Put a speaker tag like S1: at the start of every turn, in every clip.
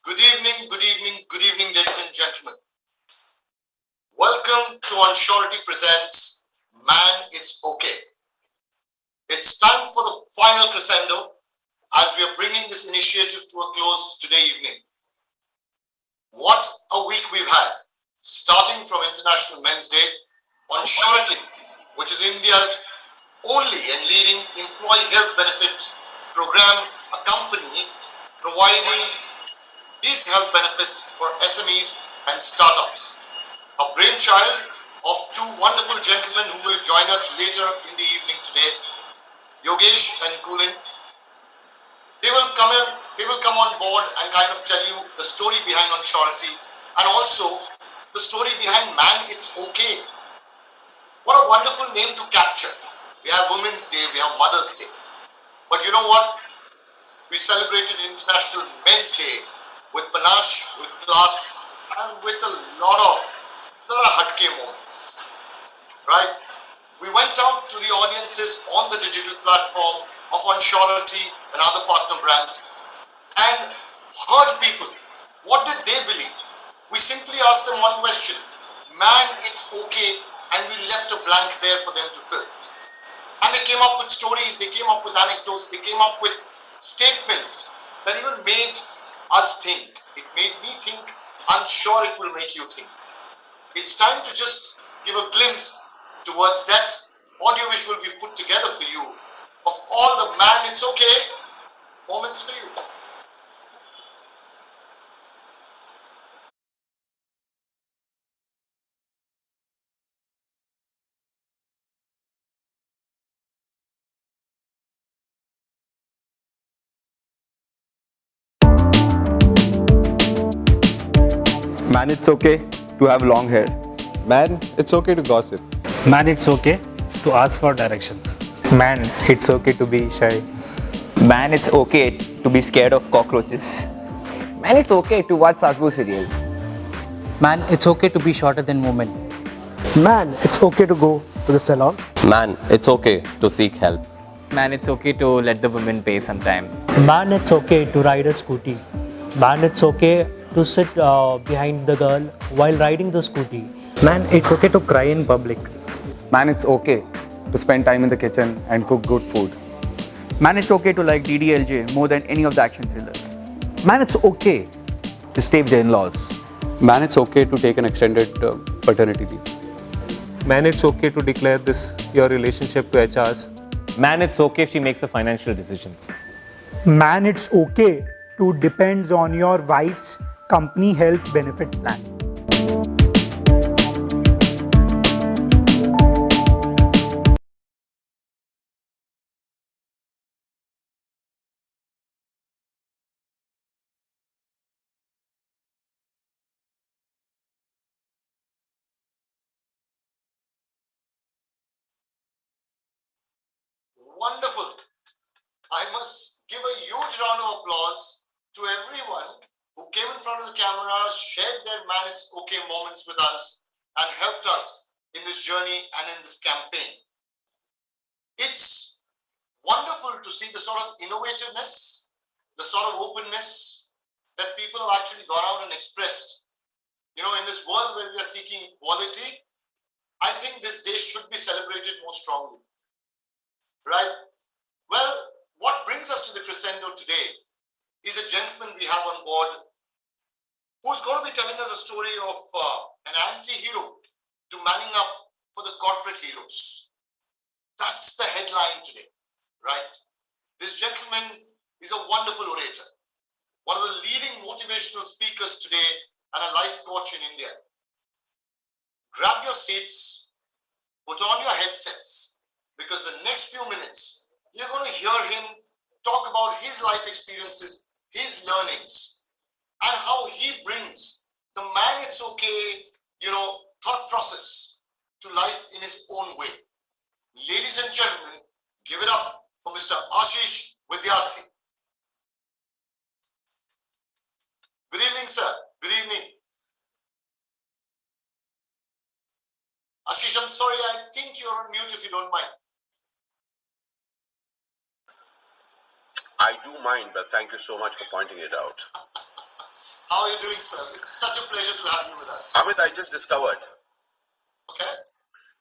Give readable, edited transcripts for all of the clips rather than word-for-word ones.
S1: Good evening, ladies and gentlemen. Welcome to Onsurity Presents Man It's Okay. It's time for the final crescendo as we are bringing this initiative to a close today evening. What a week we've had, starting from International Men's Day, Onsurity, which is India's only and leading employee health benefit program, a company providing these health benefits for SMEs and startups. A brainchild of two wonderful gentlemen who will join us later in the evening today, Yogesh and Kulin. They will come on board and kind of tell you the story behind Onsurity and also the story behind Man It's Okay. What a wonderful name to capture. We have Women's Day, we have Mother's Day. But you know what? We celebrated International Men's Day with panache, with class, and with a lot of hatke moments, right? We went out to the audiences on the digital platform of Onsurity and other partner brands and heard people. What did they believe? We simply asked them one question: Man, it's okay, and we left a blank there for them to fill. And they came up with stories, they came up with anecdotes, they came up with statements that even made us think. It made me think. I'm sure it will make you think. It's time to just give a glimpse towards that audiovisual we put together for you of all the Man It's Okay moments for you.
S2: Man, it's okay to have long hair.
S3: Man, it's okay to gossip.
S4: Man, it's okay to ask for directions.
S5: Man, it's okay to be shy.
S6: Man, it's okay to be scared of cockroaches. Man, it's okay to watch Sasbu serials.
S5: Man, it's okay to be shorter than women.
S7: Man, it's okay to go to the salon.
S8: Man, it's okay to seek help.
S6: Man, it's okay to let the women pay sometime.
S9: Man, it's okay to ride a scooty. Man, it's okay to sit behind the girl while riding the scooty.
S5: Man, it's okay to cry in public.
S2: Man, it's okay to spend time in the kitchen and cook good food.
S10: Man, it's okay to like DDLJ more than any of the action thrillers. Man, it's okay to stay with the in-laws.
S3: Man, it's okay to take an extended paternity leave.
S7: Man, it's okay to declare your relationship to HRs.
S8: Man, it's okay if she makes the financial decisions.
S11: Man, it's okay to depend on your wife's company health benefit plan.
S1: Wonderful. I must give a huge round of applause to everyone who came in front of the camera, shared their Man It's Okay moments with us, and helped us in this journey and in this campaign. It's wonderful to see the sort of innovativeness, the sort of openness that people have actually gone out and expressed. You know, in this world where we are seeking equality, I think this day should be celebrated more strongly. Right? Well, what brings us to the crescendo today is a gentleman we have on board who's going to be telling us a story of an anti-hero to manning up for the corporate heroes. That's the headline today, right? This gentleman is a wonderful orator, one of the leading motivational speakers today and a life coach in India. Grab your seats, put on your headsets, because the next few minutes, you're going to hear him talk about his life experiences, his learnings, and how he brings the Man It's Okay, thought process to life in his own way. Ladies and gentlemen, give it up for Mr. Ashish Vidyarthi. Good evening, sir. Good evening. Ashish, I'm sorry, I think you're on mute if you don't mind.
S12: I do mind, but thank you so much for pointing it out.
S1: How are you doing, sir? It's such a pleasure to have you with us.
S12: Amit, I just discovered,
S1: Okay?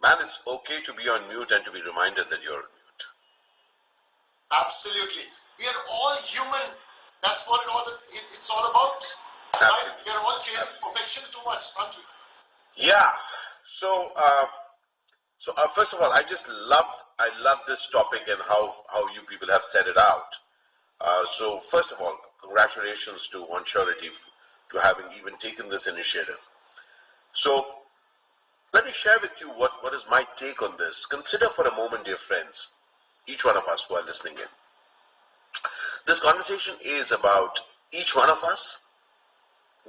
S12: man, it's okay to be on mute and to be reminded that you're on mute.
S1: Absolutely. We are all human. That's what it's all about. Right? We are all chasing perfection too much, aren't we?
S12: Yeah. So, first of all, I love this topic and how you people have set it out. So, first of all, congratulations to Onsurity to having even taken this initiative. So, let me share with you what is my take on this. Consider for a moment, dear friends, each one of us who are listening in. This conversation is about each one of us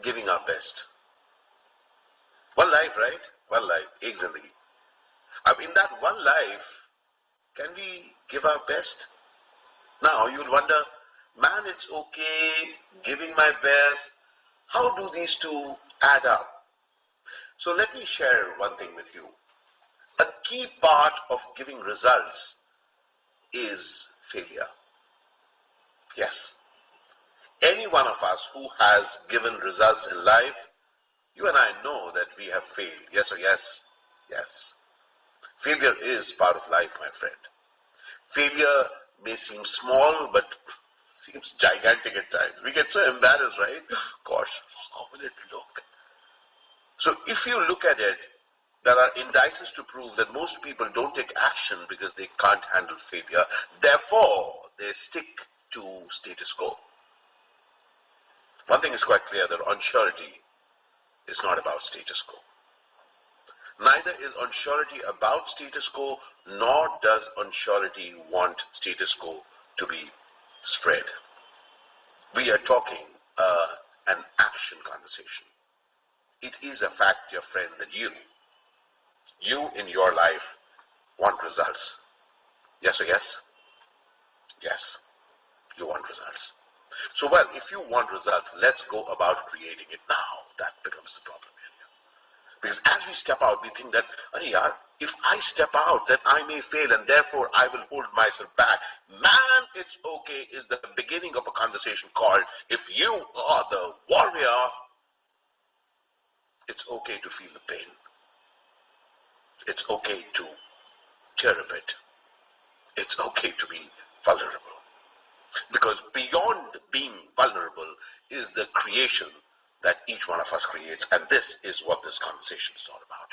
S12: giving our best. One life, right? One life, ek zindagi. In that one life, can we give our best? Now, you'll wonder, man, it's okay, giving my best. How do these two add up? So let me share one thing with you. A key part of giving results is failure. Yes. Any one of us who has given results in life, you and I know that we have failed. Yes or yes? Yes. Failure is part of life, my friend. Failure may seem small, but seems gigantic at times. We get so embarrassed, right? Gosh, how will it look? So if you look at it, there are indices to prove that most people don't take action because they can't handle failure. Therefore, they stick to status quo. One thing is quite clear, that Onsurity is not about status quo. Neither is Onsurity about status quo, nor does Onsurity want status quo to be spread. We are talking an action conversation. It is a fact, dear friend, that you in your life want results. Yes or yes? Yes, you want results. So, well, if you want results, let's go about creating it now. That becomes the problem area. Because as we step out, we think that, if I step out, then I may fail and therefore I will hold myself back. Man, it's okay is the beginning of a conversation called, if you are the warrior, it's okay to feel the pain. It's okay to tear a bit. It's okay to be vulnerable. Because beyond being vulnerable is the creation that each one of us creates. And this is what this conversation is all about.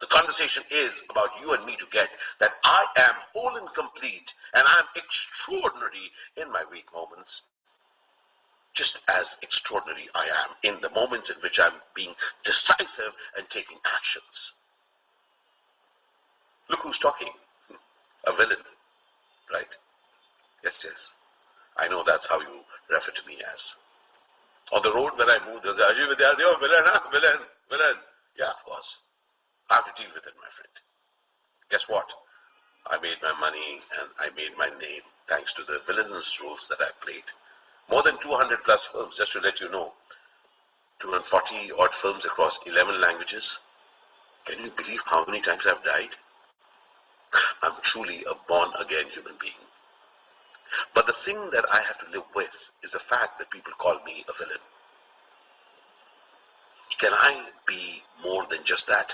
S12: The conversation is about you and me to get that I am whole and complete and I am extraordinary in my weak moments. Just as extraordinary I am in the moments in which I'm being decisive and taking actions. Look who's talking. A villain, right? Yes, yes. I know that's how you refer to me as. On the road when I move, there's Ashish Vidyarthi, oh, villain, huh? Villain. Yeah, of course. I have to deal with it, my friend. Guess what? I made my money and I made my name thanks to the villainous roles that I played. More than 200 plus films, just to let you know. 240 odd films across 11 languages. Can you believe how many times I've died? I'm truly a born-again human being. But the thing that I have to live with is the fact that people call me a villain. Can I be more than just that?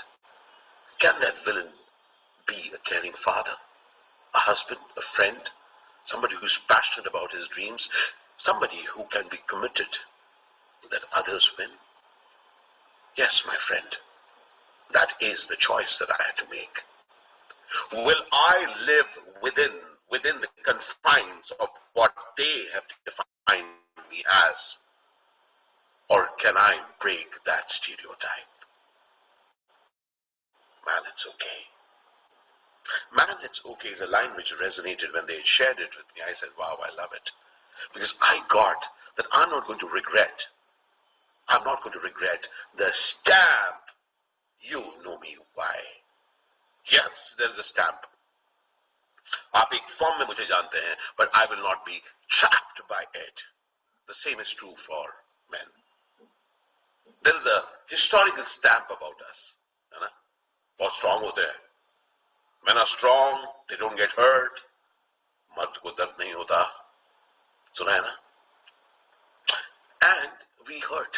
S12: Can that villain be a caring father, a husband, a friend, somebody who's passionate about his dreams, somebody who can be committed that others win? Yes, my friend, that is the choice that I had to make. Will I live within the confines of what they have defined me as? Or can I break that stereotype? Man, it's okay. Man, it's okay is a line which resonated when they shared it with me. I said, wow, I love it. Because I got that I'm not going to regret the stamp. You know me why. Yes, there's a stamp. आप एक form में मुझे जानते हैं, but I will not be trapped by it. The same is true for men. There is a historical stamp about us. है ना? बहुत strong होते हैं. Men are strong, they don't get hurt. मर्द को दर्द नहीं होता. सुना है ना? And we hurt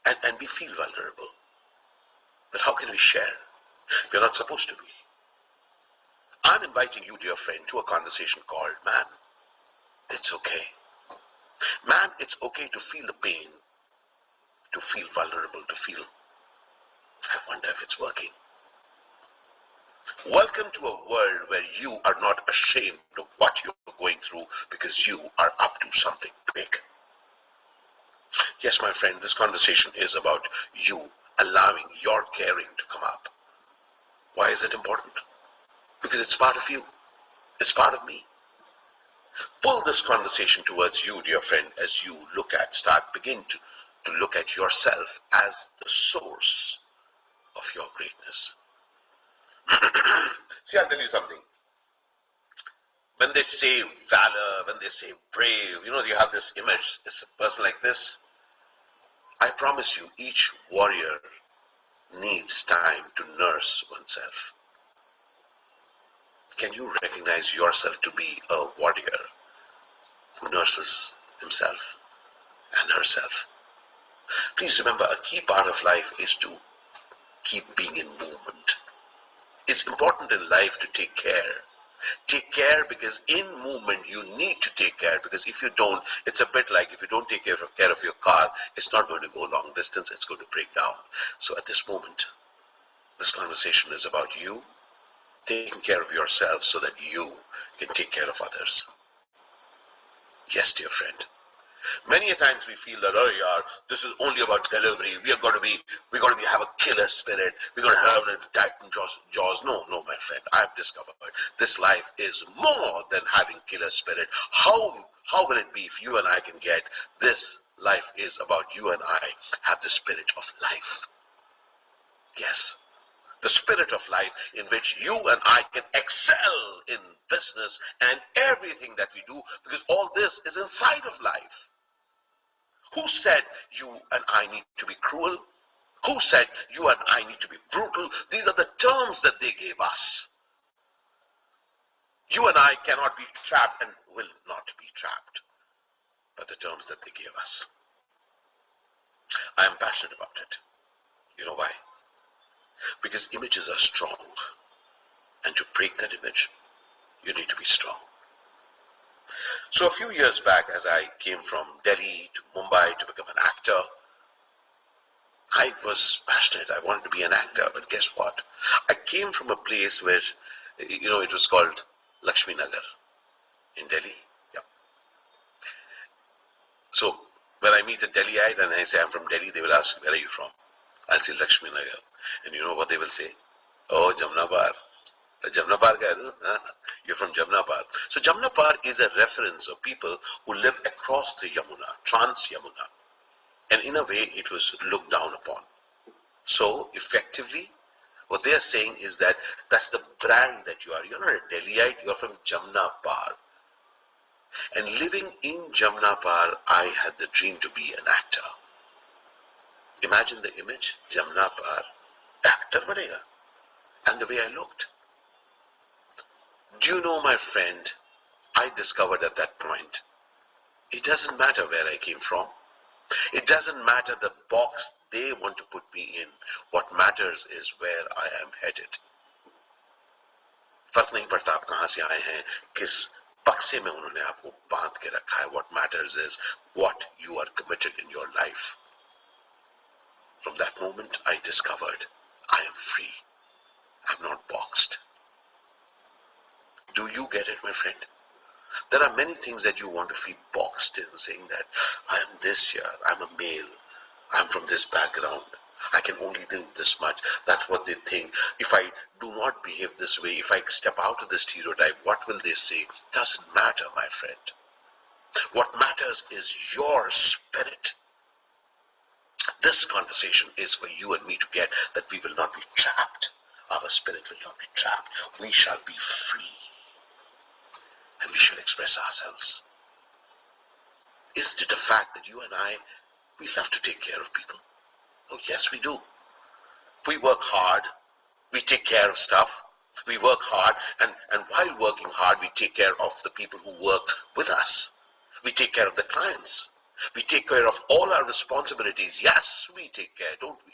S12: and we feel vulnerable. But how can we share? We're not supposed to be. I'm inviting you, dear friend, to a conversation called Man, It's Okay. Man, it's okay to feel the pain, to feel vulnerable, to feel, I wonder if it's working. Welcome to a world where you are not ashamed of what you're going through because you are up to something big. Yes, my friend, this conversation is about you allowing your caring to come up. Why is it important? Because it's part of you. It's part of me. Pull this conversation towards you, dear friend, as you begin to look at yourself as the source of your greatness. See, I'll tell you something. When they say valor, when they say brave, you have this image, it's a person like this. I promise you, each warrior needs time to nurse oneself. Can you recognize yourself to be a warrior who nurses himself and herself? Please remember, a key part of life is to keep being in movement. It's important in life to take care. Take care because in movement you need to take care, because if you don't, it's a bit like if you don't take care of your car, it's not going to go long distance, it's going to break down. So at this moment, this conversation is about you taking care of yourself so that you can take care of others. Yes, dear friend. Many a times we feel that, oh yeah, this is only about delivery. We're going to have a killer spirit. We're going to have a tighten jaws. No, my friend. I've discovered this life is more than having killer spirit. How will it be if you and I can get this? Life is about you and I have the spirit of life. Yes. The spirit of life in which you and I can excel in business and everything that we do, because all this is inside of life. Who said you and I need to be cruel? Who said you and I need to be brutal? These are the terms that they gave us. You and I cannot be trapped and will not be trapped by the terms that they gave us. I am passionate about it. You know why? Because images are strong. And to break that image, you need to be strong. So a few years back, as I came from Delhi to Mumbai to become an actor, I was passionate. I wanted to be an actor, but guess what? I came from a place where, it was called Lakshmi Nagar in Delhi. Yeah. So when I meet a Delhiite and I say I'm from Delhi, they will ask, where are you from? I'll say Lakshmi Nagar. And you know what they will say? Oh, Jamna Par. Jamna Par ka hai, you're from Jamna Par. So Jamna Par is a reference of people who live across the Yamuna, trans-Yamuna. And in a way, it was looked down upon. So effectively, what they are saying is that that's the brand that you are. You're not a Delhiite, you're from Jamna Par. And living in Jamna Par, I had the dream to be an actor. Imagine the image, Jamna Par, actor banega. And the way I looked. Do you know, my friend, I discovered at that point, it doesn't matter where I came from. It doesn't matter the box they want to put me in. What matters is where I am headed. फर्क नहीं पड़ता आप कहां से आए हैं, किस बक्से में उन्होंने आपको बांध के रखा है. What matters is what you are committed in your life. From that moment, I discovered I am free. I'm not boxed. Do you get it, my friend? There are many things that you want to feel boxed in, saying that I am this here, I'm a male, I'm from this background, I can only do this much. That's what they think. If I do not behave this way, if I step out of the stereotype, what will they say? Doesn't matter, my friend. What matters is your spirit. This conversation is for you and me to get, that we will not be trapped. Our spirit will not be trapped. We shall be free. And we should express ourselves. Isn't it a fact that you and I, we love to take care of people? Oh yes, we do. We work hard. We take care of stuff. We work hard, and while working hard, we take care of the people who work with us. We take care of the clients. We take care of all our responsibilities. Yes, we take care, don't we?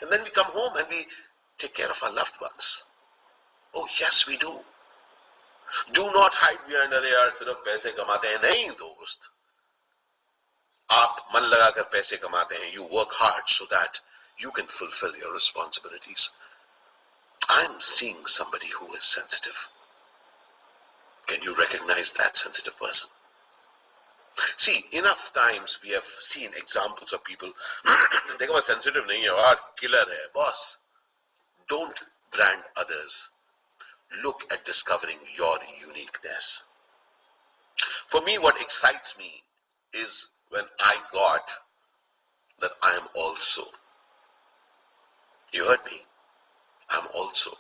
S12: And then we come home and we take care of our loved ones. Oh, yes, we do. Do not hide behind, अरे यार सिर्फ पैसे कमाते हैं. नहीं दोस्त, आप मन लगाकर पैसे कमाते हैं. You work hard so that you can fulfill your responsibilities. I'm seeing somebody who is sensitive. Can you recognize that sensitive person? See, enough times we have seen examples of people. देखो मैं sensitive नहीं है यार, killer है, boss. Don't brand others. Look at discovering your uniqueness. For me, what excites me is when I got that I am also. You heard me? I'm also.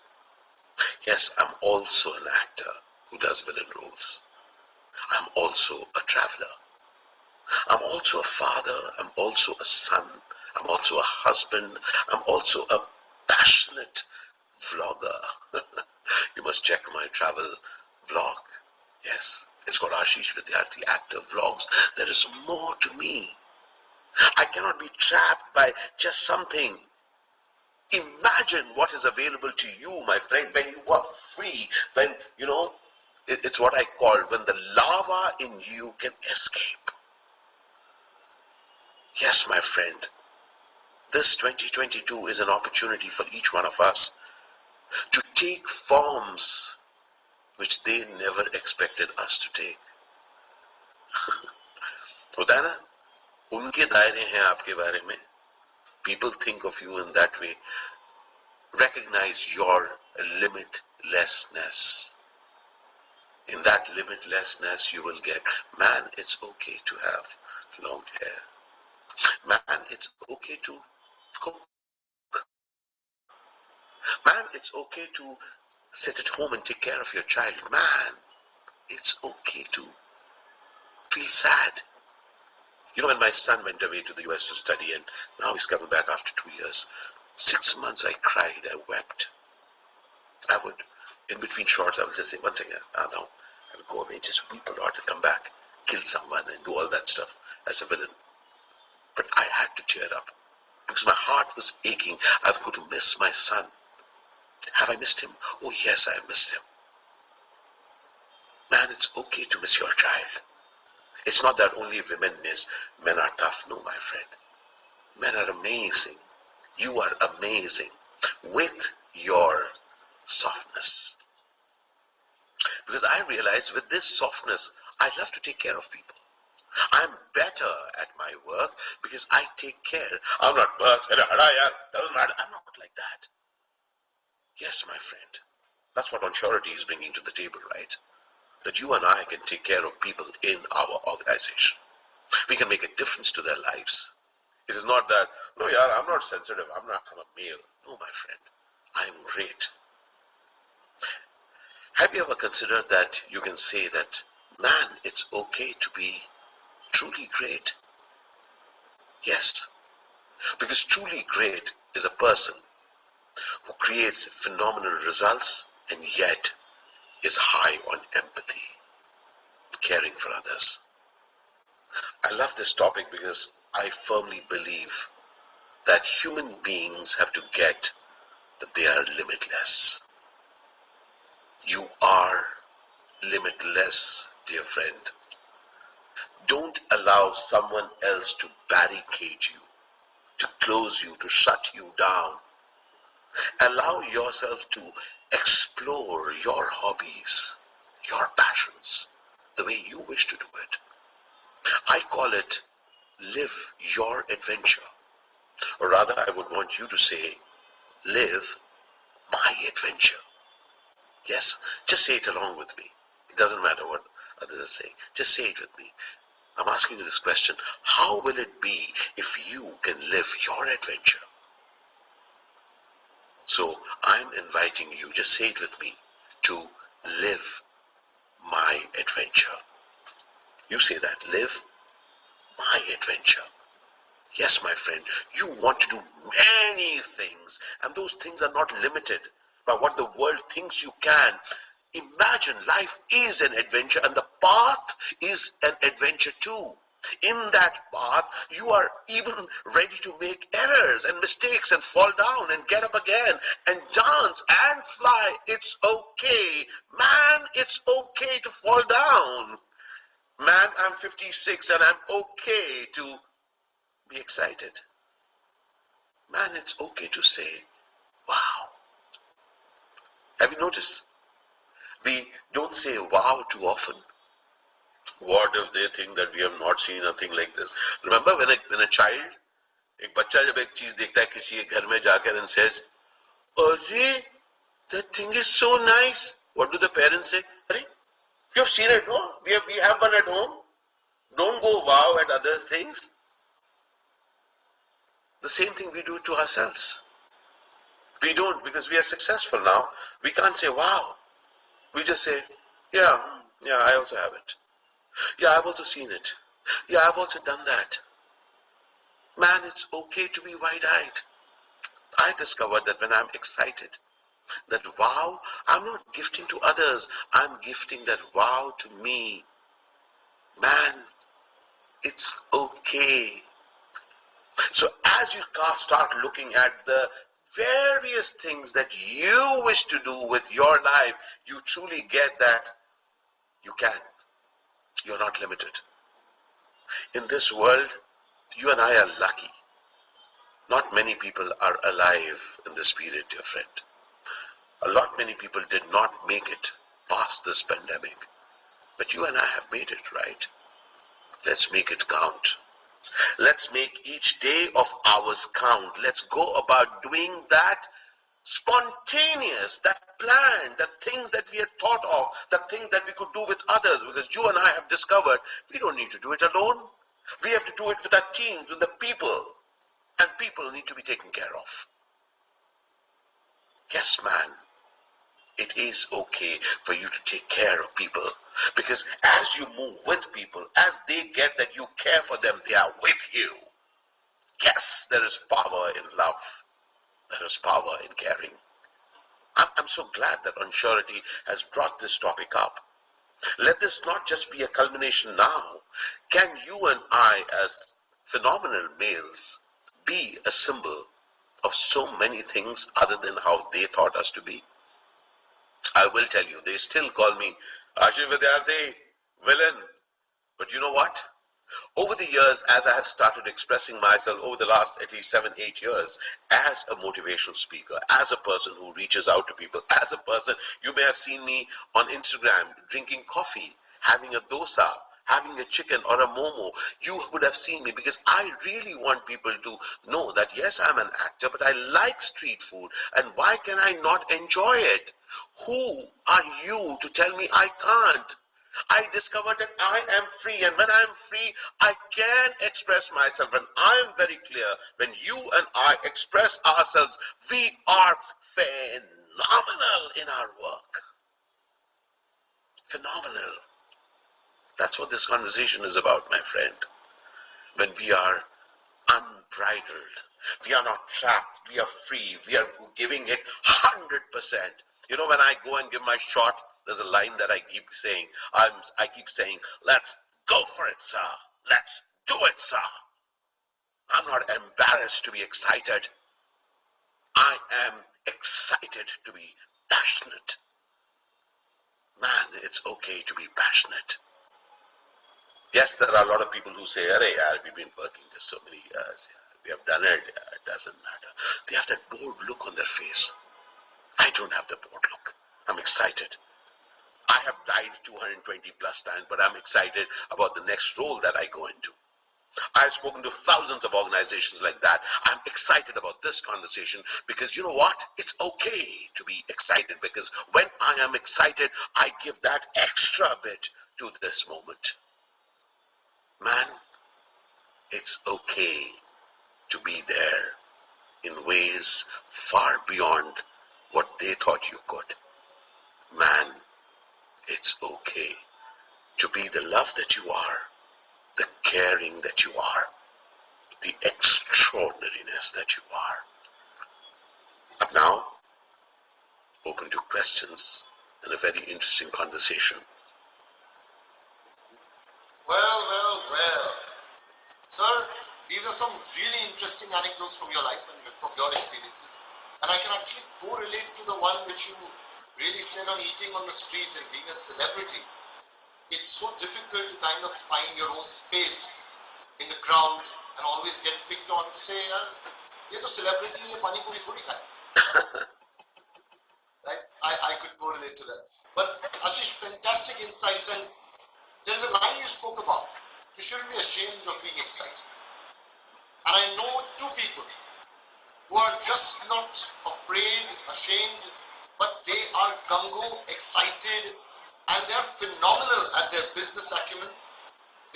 S12: Yes, I'm also an actor who does villain roles. I'm also a traveler. I'm also a father. I'm also a son. I'm also a husband. I'm also a passionate vlogger. You must check my travel vlog. Yes, it's called Ashish Vidyarthi Actor Vlogs. There is more to me. I cannot be trapped by just something. Imagine what is available to you, my friend, when you are free, when, you know, it's what I call when the lava in you can escape. Yes, my friend, this 2022 is an opportunity for each one of us to take forms which they never expected us to take. होता है ना, उनके दायरे हैं आपके बारे में. People think of you in that way. Recognize your limitlessness. In that limitlessness you will get, man, it's okay to have long hair. Man, it's okay to cook. Man, it's okay to sit at home and take care of your child. Man, it's okay to feel sad. You know, when my son went away to the US to study and now he's coming back after 2 years, 6 months I cried, I wept. I would, in between shots, I would just say, one second, now, I would go away, just weep a lot and come back, kill someone and do all that stuff as a villain. But I had to tear up because my heart was aching. I was going to miss my son. Have I missed him? Oh yes, I have missed him. Man, it's okay to miss your child. It's not that only women miss, men are tough. No, my friend. Men are amazing. You are amazing with your softness. Because I realize with this softness, I love to take care of people. I'm better at my work because I take care. I'm not, doesn't matter. I'm not like that. Yes, my friend. That's what Onsurity is bringing to the table, right? That you and I can take care of people in our organization. We can make a difference to their lives. It is not that, no, I'm not sensitive. I'm a male. No, my friend. I'm great. Have you ever considered that you can say that, man, it's okay to be truly great? Yes. Because truly great is a person who creates phenomenal results and yet is high on empathy, caring for others. I love this topic because I firmly believe that human beings have to get that they are limitless. You are limitless, dear friend. Don't allow someone else to barricade you, to close you, to shut you down. Allow yourself to explore your hobbies, your passions, the way you wish to do it. I call it live your adventure. Or rather, I would want you to say, live my adventure. Yes, just say it along with me. It doesn't matter what others are saying. Just say it with me. I'm asking you this question. How will it be if you can live your adventure? So I'm inviting you, just say it with me, to live my adventure. You say that, live my adventure. Yes, my friend, you want to do many things, and those things are not limited by what the world thinks you can. Imagine life is an adventure, and the path is an adventure too. In that path, you are even ready to make errors and mistakes and fall down and get up again and dance and fly. It's okay. Man, it's okay to fall down. Man, I'm 56 and I'm okay to be excited. Man, it's okay to say, wow. Have you noticed? We don't say wow too often. What if they think that we have not seen nothing like this? Remember when a child, एक बच्चा जब एक चीज देखता है किसी के घर में जाकर and says, "Arey, that thing is so nice." What do the parents say? "Arey, you've seen it, no? We have one at home. Don't go wow at others' things." The same thing we do to ourselves. We don't, because we are successful now. We can't say wow. We just say, yeah, I also have it. Yeah, I've also seen it. Yeah, I've also done that. Man, it's okay to be wide-eyed. I discovered that when I'm excited, that wow, I'm not gifting to others. I'm gifting that wow to me. Man, it's okay. So as you start looking at the various things that you wish to do with your life, you truly get that you can. You're not limited. In this world, you and I are lucky. Not many people are alive in this period, dear friend. Many people did not make it past this pandemic. But you and I have made it, right? Let's make it count. Let's make each day of ours count. Let's go about doing that spontaneous, that plan, the things that we had thought of, the things that we could do with others. Because you and I have discovered we don't need to do it alone. We have to do it with our teams, with the people. And people need to be taken care of. Yes, man. It is okay for you to take care of people, because as you move with people, as they get that you care for them, they are with you. Yes, there is power in love. There is power in caring. I'm so glad that Onsurity has brought this topic up. Let this not just be a culmination now. Can you and I, as phenomenal males, be a symbol of so many things other than how they thought us to be? I will tell you, they still call me Ashish Vidyarthi, villain. But you know what? Over the years, as I have started expressing myself over the last at least 7-8 years, as a motivational speaker, as a person who reaches out to people, as a person, you may have seen me on Instagram drinking coffee, having a dosa, having a chicken or a momo. You would have seen me, because I really want people to know that yes, I'm an actor, but I like street food, and why can I not enjoy it? Who are you to tell me I can't? I discovered that I am free, and when I am free, I can express myself, and I am very clear, when you and I express ourselves, we are phenomenal in our work. Phenomenal. That's what this conversation is about, my friend. When we are unbridled, we are not trapped, we are free, we are giving it 100%. You know, when I go and give my shot, there's a line that I keep saying. I keep saying, let's go for it, sir. Let's do it, sir. I'm not embarrassed to be excited. I am excited to be passionate. Man, it's okay to be passionate. Yes, there are a lot of people who say, "Arey, yaar, we've been working this so many years. We have done it. It doesn't matter." They have that bored look on their face. I don't have the bored look. I'm excited. I have died 220 plus times, but I'm excited about the next role that I go into. I've spoken to thousands of organizations like that. I'm excited about this conversation because you know what? It's okay to be excited, because when I am excited, I give that extra bit to this moment. Man, it's okay to be there in ways far beyond what they thought you could. Man, it's okay to be the love that you are, the caring that you are, the extraordinariness that you are. Up now, open to questions and a very interesting conversation.
S1: Well, well, well. Sir, these are some really interesting anecdotes from your life and from your experiences. And I can actually correlate to the one which you really said on eating on the street and being a celebrity. It's so difficult to kind of find your own space in the crowd and always get picked on to say, ye to celebrity hai, pani puri thodi khai. Right? I could correlate to that. But Ashish, fantastic insights, and there is a line you spoke about. You shouldn't be ashamed of being excited. And I know two people who are just not afraid, ashamed, but they are gung-ho, excited, and they are phenomenal at their business acumen.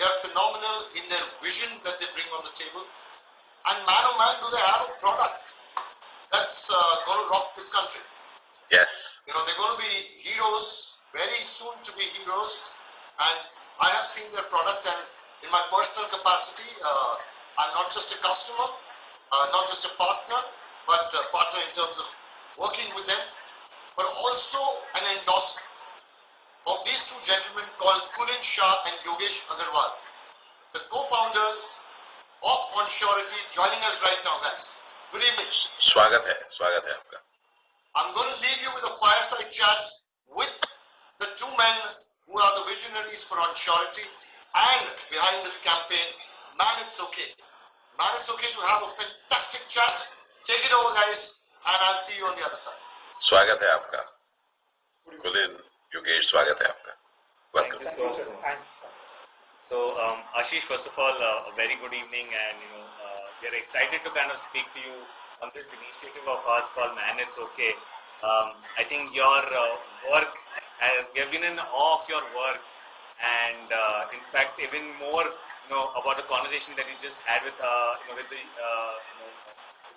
S1: They are phenomenal in their vision that they bring on the table. And man oh man, do they have a product that's going to rock this country.
S12: Yes.
S1: You know, they're going to be heroes, very soon to be heroes. And I have seen their product, and in my personal capacity, I'm not just a customer, not just a partner, but a partner in terms of working with them, but also an endorser of these two gentlemen called Kulin Shah and Yogesh Agarwal, the co-founders of Onsurity, joining us right now, guys. Good evening.
S12: स्वागत है आपका.
S1: I'm going to leave you with a fireside chat with the two men who are the visionaries for Onsurity and behind this campaign, Man It's Okay. Man It's Okay to have a fantastic chat. Take it over, guys, and I'll see you on the other side.
S12: स्वागत है आपका. कुलिन, योगेश, स्वागत है आपका. Welcome.
S13: Thank you, sir. Thanks. So, Ashish, first of all, a very good evening, and we are excited to kind of speak to you on this initiative of ours called Man It's Okay. I think your work, we have been in awe of your work, and in fact, even more, about the conversation that you just had with, with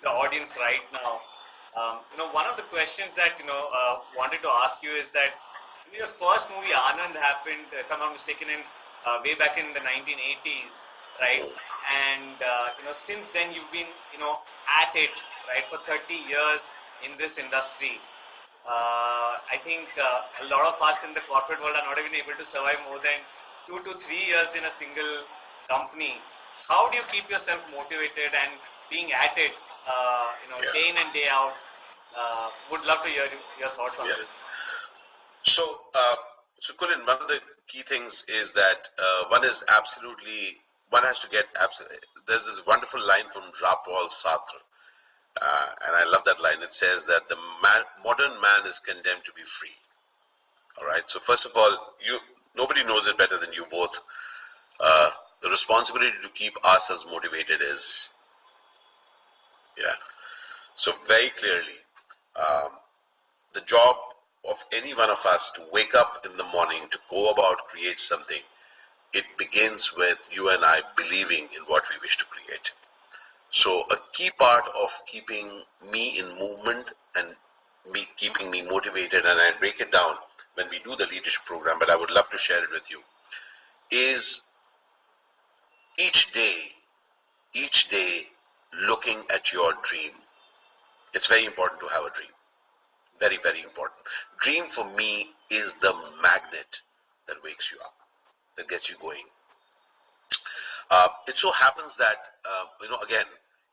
S13: the audience right now. One of the questions that wanted to ask you is that your first movie Anand happened, if I'm not mistaken, in way back in the 1980s, right? And since then you've been at it, right, for 30 years in this industry. I think a lot of us in the corporate world are not even able to survive more than 2 to 3 years in a single company. How do you keep yourself motivated and being at it, day in and day out? Would love to hear your thoughts on this.
S12: So Kulin, one of the key things is that one has to get there's this wonderful line from Jean-Paul Sartre, and I love that line. It says that the modern man is condemned to be free. All right. So first of all, nobody knows it better than you both. The responsibility to keep ourselves motivated is, so very clearly, the job of any one of us to wake up in the morning to go about create something, it begins with you and I believing in what we wish to create. So a key part of keeping me in movement and keeping me motivated, and I break it down when we do the leadership program, but I would love to share it with you, is each day looking at your dream. It's very important to have a dream. Very, very important. Dream for me is the magnet that wakes you up, that gets you going. It so happens that,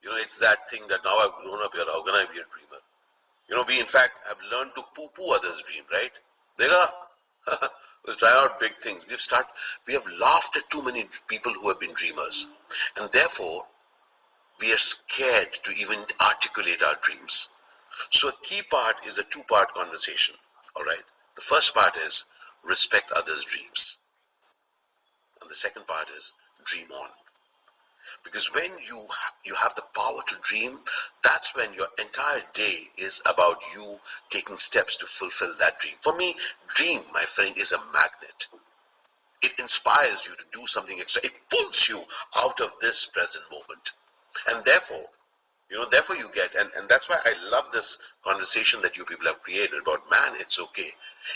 S12: it's that thing that now I've grown up here, how can I be a dreamer? We in fact have learned to poo-poo others' dream, right? Let's try out big things. We have laughed at too many people who have been dreamers. And therefore, we are scared to even articulate our dreams. So a key part is a two-part conversation, all right? The first part is respect others' dreams. And the second part is dream on. Because when you have the power to dream, that's when your entire day is about you taking steps to fulfill that dream. For me, dream, my friend, is a magnet. It inspires you to do something extra. It pulls you out of this present moment. And therefore you get, and that's why I love this conversation that you people have created about, man, it's okay.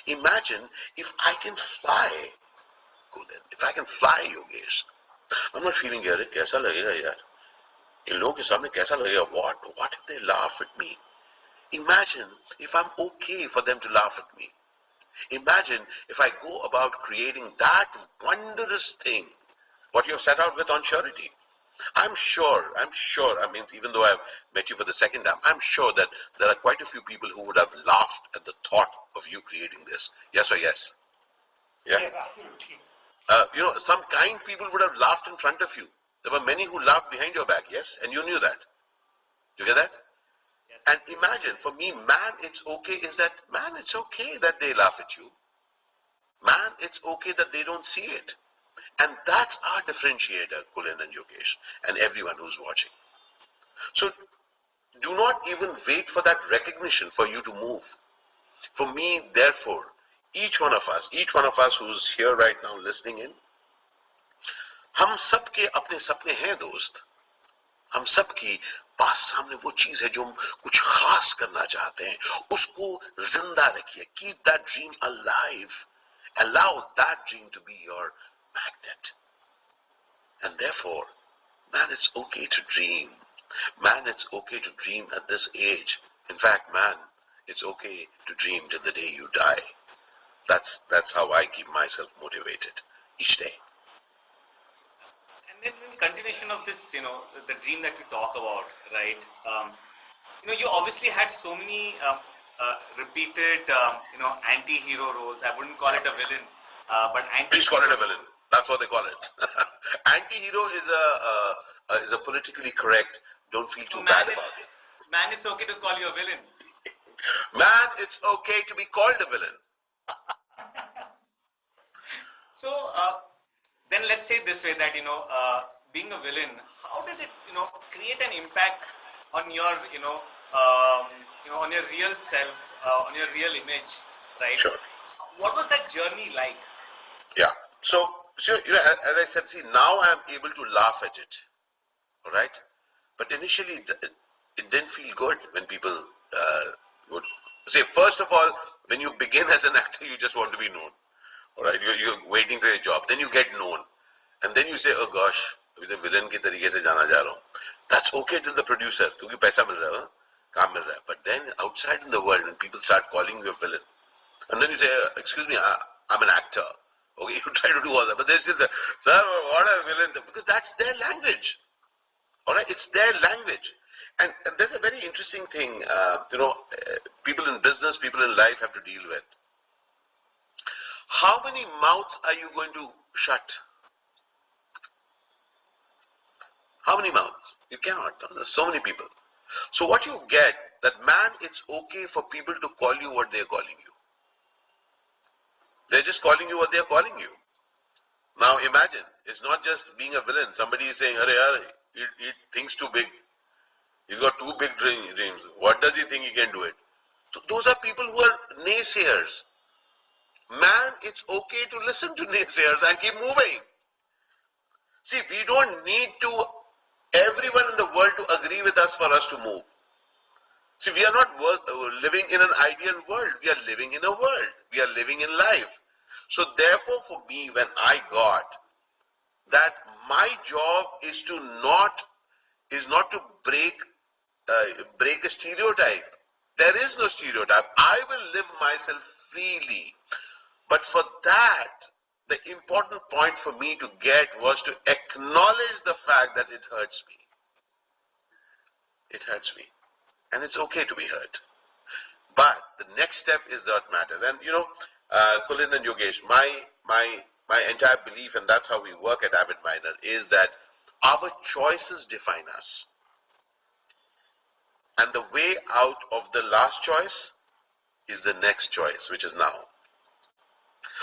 S12: Imagine if I can fly, Kulin, if I can fly, Yogesh. I'm not feeling here, kaisa lagega yaar? In logon ke samne kaisa lagega? What if they laugh at me? Imagine if I'm okay for them to laugh at me. Imagine if I go about creating that wondrous thing, what you have set out with Onsurity. I'm sure, I mean, even though I've met you for the second time, I'm sure that there are quite a few people who would have laughed at the thought of you creating this. Yes or yes? Yeah?
S13: Yes, absolutely.
S12: You know, some kind people would have laughed in front of you. There were many who laughed behind your back, yes? And you knew that. Do you get that?
S13: Yes.
S12: And imagine, for me, man, it's okay is that, man, it's okay that they laugh at you. Man, it's okay that they don't see it. And that's our differentiator, Kulin and Yogesh, and everyone who's watching. So, do not even wait for that recognition for you to move. For me, therefore, each one of us who's here right now listening in, हम सबके अपने सपने हैं दोस्त. हम सबकी पास सामने वो चीज है जो हम कुछ खास करना चाहते हैं. उसको जिंदा रखिए. Keep that dream alive. Allow that dream to be your magnet. And therefore, man, it's okay to dream. Man, it's okay to dream at this age. In fact, man, it's okay to dream till the day you die. That's how I keep myself motivated each day.
S13: And then in continuation of this, the dream that we talk about, right? You obviously had so many repeated, anti-hero roles. I wouldn't call it a villain, but
S12: Please call it a villain. That's what they call it. Anti-hero is a politically correct. Don't feel too bad about it.
S13: Man, it's okay to call you a villain.
S12: Man, it's okay to be called a villain.
S13: So then let's say this way that being a villain, how did it create an impact on your on your real self, on your real image, right?
S12: Sure.
S13: What was that journey like?
S12: Yeah. So as I said, see, now I'm able to laugh at it. All right. But initially, it didn't feel good when people would say. First of all, when you begin as an actor, you just want to be known. All right, you're waiting for your job. Then you get known, and then you say, "Oh gosh, अभी तो villain की तरीके से जाना जा रहा हूँ." That's okay to the producer, क्योंकि पैसा मिल रहा है, काम मिल रहा है. But then outside in the world, when people start calling you a villain, and then you say, "Excuse me, I'm an actor." Okay, you try to do all that, but they still say, "Sir, what a villain," because that's their language. All right, it's their language. And there's a very interesting thing, people in business, people in life have to deal with. How many mouths are you going to shut? How many mouths? You cannot. There's so many people. So what you get, that man, it's okay for people to call you what they're calling you. They're just calling you what they're calling you. Now imagine, it's not just being a villain. Somebody is saying, he thinks too big. He's got too big dreams. What does he think he can do it? So those are people who are naysayers. Man, it's okay to listen to naysayers and keep moving. See, we don't need everyone in the world to agree with us for us to move. See, we are not living in an ideal world. We are living in a world. We are living in life. So therefore, for me, when I got that my job is not to break a stereotype. There is no stereotype. I will live myself freely. But for that, the important point for me to get was to acknowledge the fact that it hurts me. It hurts me. And it's okay to be hurt. But the next step is that matters. And Kulin and Yogesh, my entire belief, and that's how we work at Avid Minor, is that our choices define us. And the way out of the last choice is the next choice, which is now.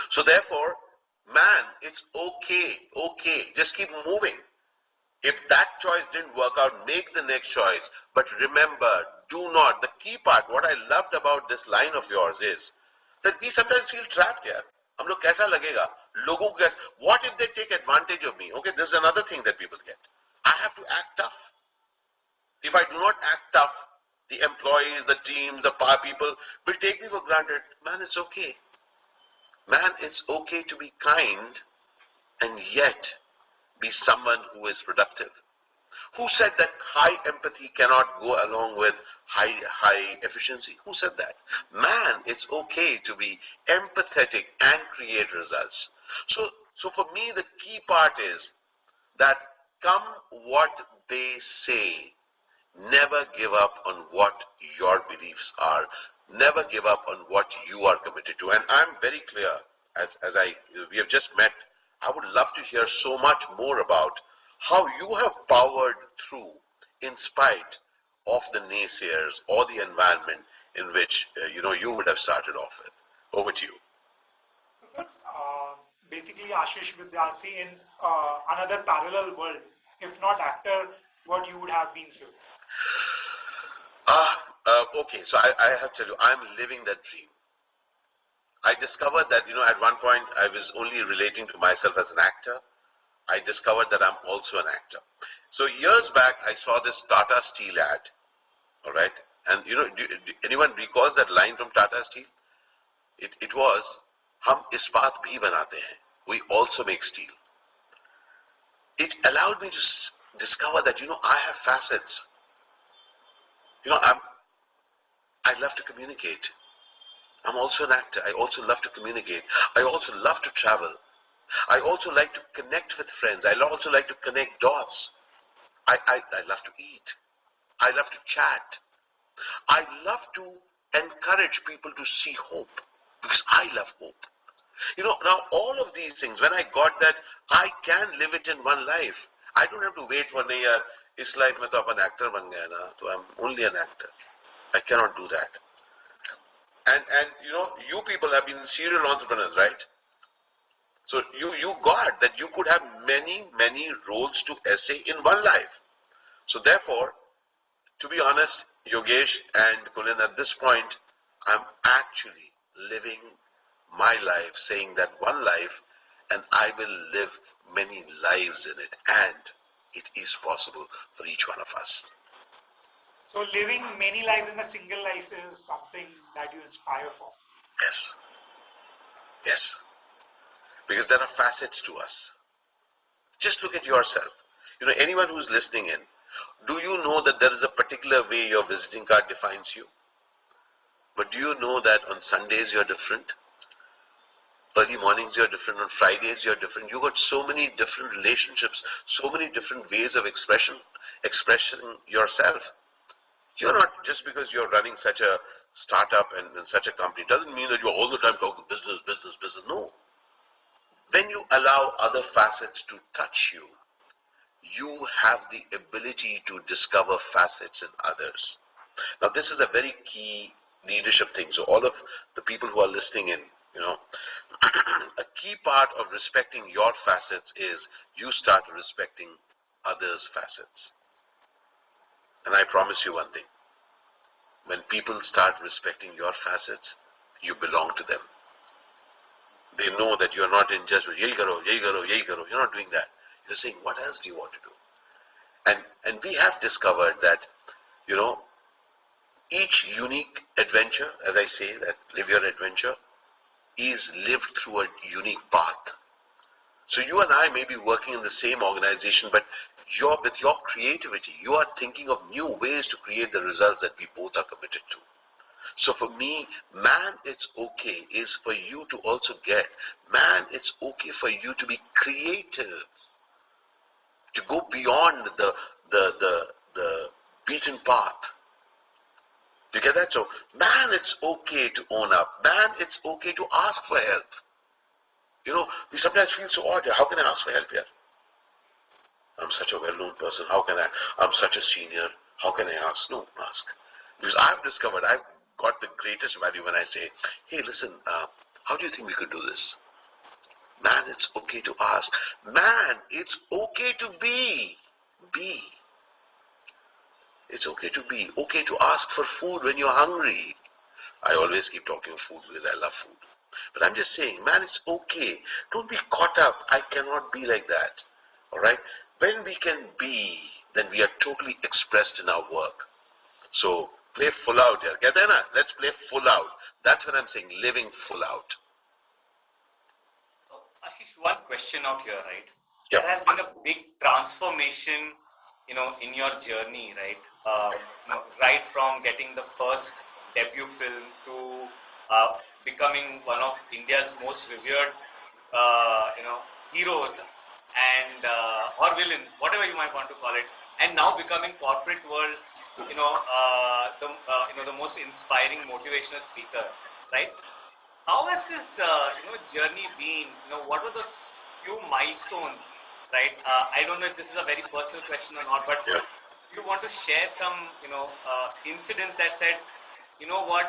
S12: So therefore, man, it's okay. Just keep moving. If that choice didn't work out, make the next choice. But remember, the key part, what I loved about this line of yours is that we sometimes feel trapped here. हम लोग कैसा लगेगा? लोगों को कैसा? What if they take advantage of me? Okay, this is another thing that people get. I have to act tough. If I do not act tough, the employees, the teams, the people will take me for granted. Man, it's okay. Man, it's okay to be kind and yet be someone who is productive. Who said that high empathy cannot go along with high efficiency? Who said that? Man, it's okay to be empathetic and create results. So for me, the key part is that come what they say, never give up on what your beliefs are. Never give up on what you are committed to. And I'm very clear, we have just met, I would love to hear so much more about how you have powered through in spite of the naysayers or the environment in which you would have started off with. Over to you.
S11: Basically, Ashish Vidyarthi in another parallel world, if not actor, what you would have been, sir?
S12: Okay, so I have to tell you, I'm living that dream. I discovered that, at one point I was only relating to myself as an actor. I discovered that I'm also an actor. So years back, I saw this Tata Steel ad, all right? And, anyone recalls that line from Tata Steel? It was, "Hum ispat bhi banate hain." We also make steel. It allowed me to discover that, I have facets. I love to communicate. I'm also an actor. I also love to communicate. I also love to travel. I also like to connect with friends. I also like to connect dots. I love to eat. I love to chat. I love to encourage people to see hope because I love hope. Now all of these things, when I got that, I can live it in one life. I don't have to wait for nahi yaar, is life mein to aap an actor ban gaya na, so I'm only an actor. I cannot do that. And you people have been serial entrepreneurs, right? So you got that you could have many roles to essay in one life. So therefore, to be honest, Yogesh and Kulin, at this point, I'm actually living my life, saying that one life, and I will live many lives in it, and it is possible for each one of us.
S11: So living many lives in a single life is something that you inspire for.
S12: Yes. Yes. Because there are facets to us. Just look at yourself. Anyone who's listening in, do you know that there is a particular way your visiting card defines you? But do you know that on Sundays you're different? Early mornings you're different, on Fridays you're different. You got so many different relationships, so many different ways of expressing yourself. You're not, just because you're running such a startup and such a company, doesn't mean that you're all the time talking business. No. When you allow other facets to touch you, you have the ability to discover facets in others. Now this is a very key leadership thing. So all of the people who are listening in, a key part of respecting your facets is you start respecting others' facets. And I promise you one thing. When people start respecting your facets, you belong to them. They know that you're not in just, yehi karo, yehi karo, yehi karo. You're not doing that. You're saying, what else do you want to do? And we have discovered that, each unique adventure, as I say, that live your adventure, is lived through a unique path. So you and I may be working in the same organization, but with your creativity, you are thinking of new ways to create the results that we both are committed to. So for me, man, it's okay is for you to also get, man, it's okay for you to be creative, to go beyond the beaten path. Do you get that? So, man, it's okay to own up. Man, it's okay to ask for help. We sometimes feel so odd. How can I ask for help here? I'm such a well-known person. How can I? I'm such a senior. How can I ask? No, ask. Because I've discovered I've got the greatest value when I say, hey, listen, how do you think we could do this? Man, it's okay to ask. Man, it's okay to be. Be. It's okay to be. Okay to ask for food when you're hungry. I always keep talking of food because I love food. But I'm just saying, man, it's okay. Don't be caught up. I cannot be like that. All right? When we can be, then we are totally expressed in our work. So, play full out here. Kehte hai na? Let's play full out. That's what I'm saying, living full out.
S13: So, Ashish, one question out here, right?
S12: Yep.
S13: There has been a big transformation, in your journey, right? Right from getting the first debut film to becoming one of India's most revered, heroes. and or villains, whatever you might want to call it, and now becoming corporate world's, the most inspiring motivational speaker, right? How has this, journey been? What were the few milestones, right? I don't know if this is a very personal question or not, but you want to share some, incidents that said, you know what,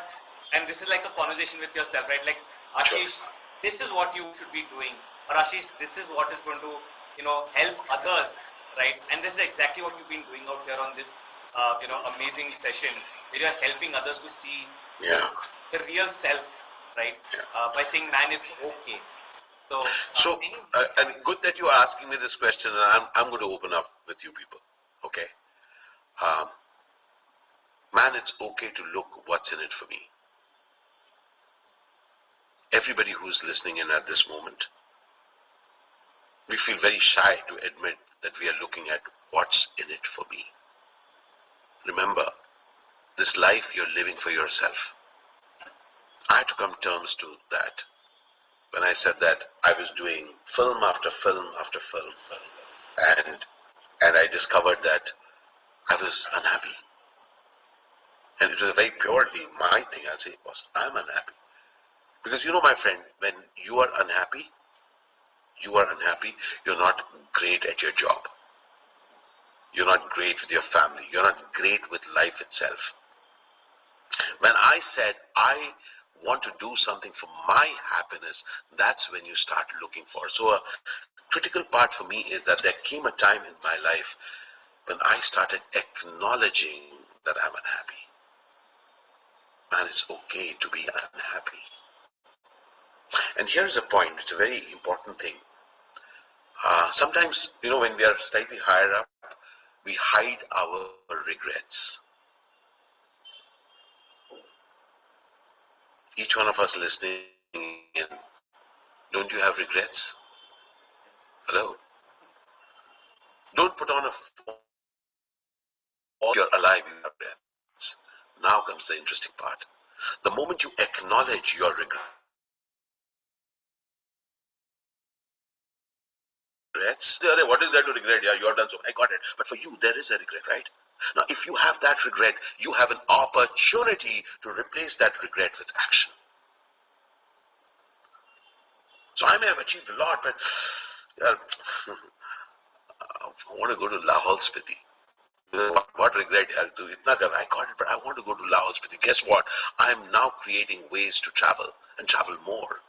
S13: and this is like a conversation with yourself, right? Like, Ashish, this is what you should be doing, or Ashish, this is what is going to, help others, right? And this is exactly what you've been doing out here on this, amazing sessions, where you're helping others to see the real self, right? By saying, man, it's okay. So,
S12: and good that you're asking me this question, and I'm going to open up with you people. Okay. Man, it's okay to look what's in it for me. Everybody who's listening in at this moment, we feel very shy to admit that we are looking at what's in it for me. Remember, this life you're living for yourself. I had to come to terms to that when I said that I was doing film after film after film, and I discovered that I was unhappy. And it was a very purely my thing. I'll say, was I'm unhappy. Because my friend, when you are unhappy, you're not great at your job. You're not great with your family. You're not great with life itself. When I said I want to do something for my happiness, that's when you start looking for. So a critical part for me is that there came a time in my life when I started acknowledging that I'm unhappy. And it's okay to be unhappy. And here's a point, it's a very important thing. Sometimes, when we are slightly higher up, we hide our regrets. Each one of us listening in, don't you have regrets? Hello? Don't put on a form. You're alive, you have regrets. Now comes the interesting part. The moment you acknowledge your regrets, what is there to regret? Yeah, you have done so. I got it. But for you, there is a regret, right? Now, if you have that regret, you have an opportunity to replace that regret with action. So I may have achieved a lot, but I want to go to Lahore Spiti. What regret I'll do? It's not that I got it, but I want to go to Lahore Spiti. Guess what? I'm now creating ways to travel and travel more.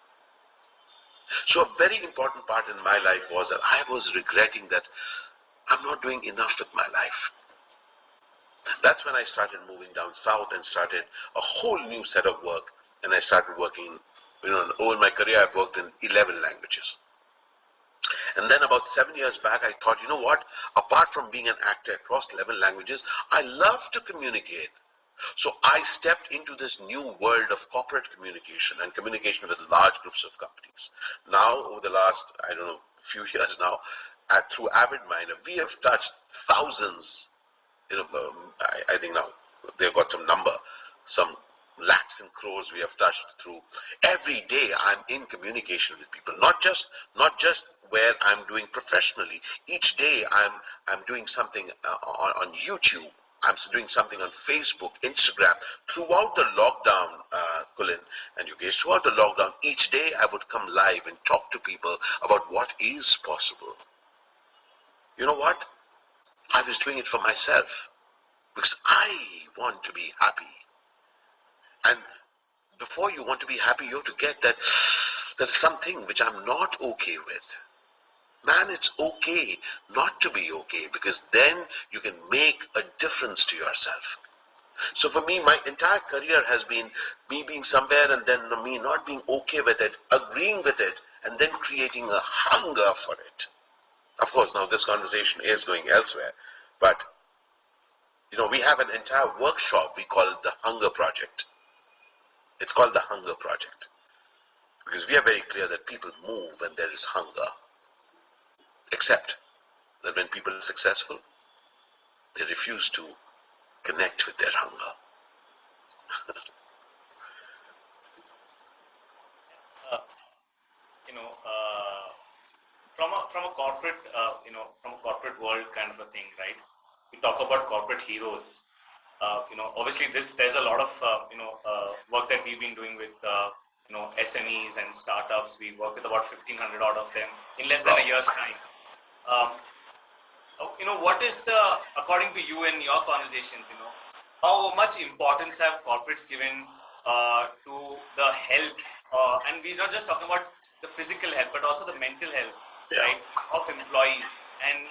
S12: So a very important part in my life was that I was regretting that I'm not doing enough with my life. That's when I started moving down south and started a whole new set of work. And I started working, over my career I've worked in 11 languages. And then about 7 years back I thought, you know what, apart from being an actor across 11 languages, I love to communicate. So I stepped into this new world of corporate communication and communication with large groups of companies. Now, over the last, few years now, through AvidMiner, we have touched thousands, I think now they've got some number, some lakhs and crores we have touched through. Every day I'm in communication with people, not just where I'm doing professionally. Each day I'm doing something on YouTube. I'm doing something on Facebook, Instagram. Throughout the lockdown, Kulin and Yogesh, throughout the lockdown, each day I would come live and talk to people about what is possible. You know what? I was doing it for myself because I want to be happy. And before you want to be happy, you have to get that there's something which I'm not okay with. Man, it's okay not to be okay, because then you can make a difference to yourself. So for me, my entire career has been me being somewhere and then me not being okay with it, agreeing with it, and then creating a hunger for it. Of course, now this conversation is going elsewhere, but we have an entire workshop, we call it the Hunger Project. It's called the Hunger Project because we are very clear that people move when there is hunger. Except that when people are successful, they refuse to connect with their hunger.
S13: from a corporate, from a corporate world kind of a thing, right? We talk about corporate heroes. Obviously there's a lot of, work that we've been doing with, SMEs and startups. We work with about 1,500 odd of them in less than a year's time. What is according to you in your conversations, how much importance have corporates given to the health, and we're not just talking about the physical health, but also the mental health, right, of employees, and